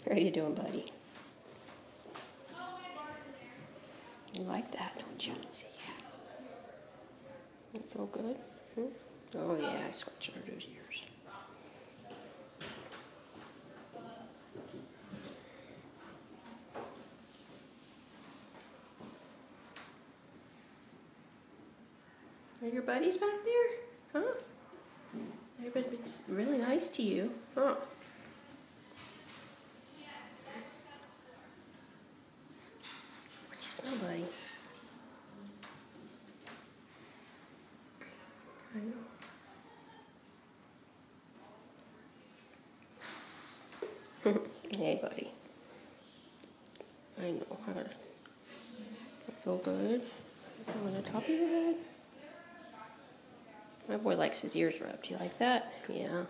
How you doing, buddy? You like that, don't you? Say yeah. You feel good? Oh yeah, I scratched under those ears. Are your buddies back there? Huh? Everybody's been really nice to you, huh? What you smell, buddy? I know. Hey, buddy. I know. I feel good. On the top of your head. My boy likes his ears rubbed. You like that? Yeah.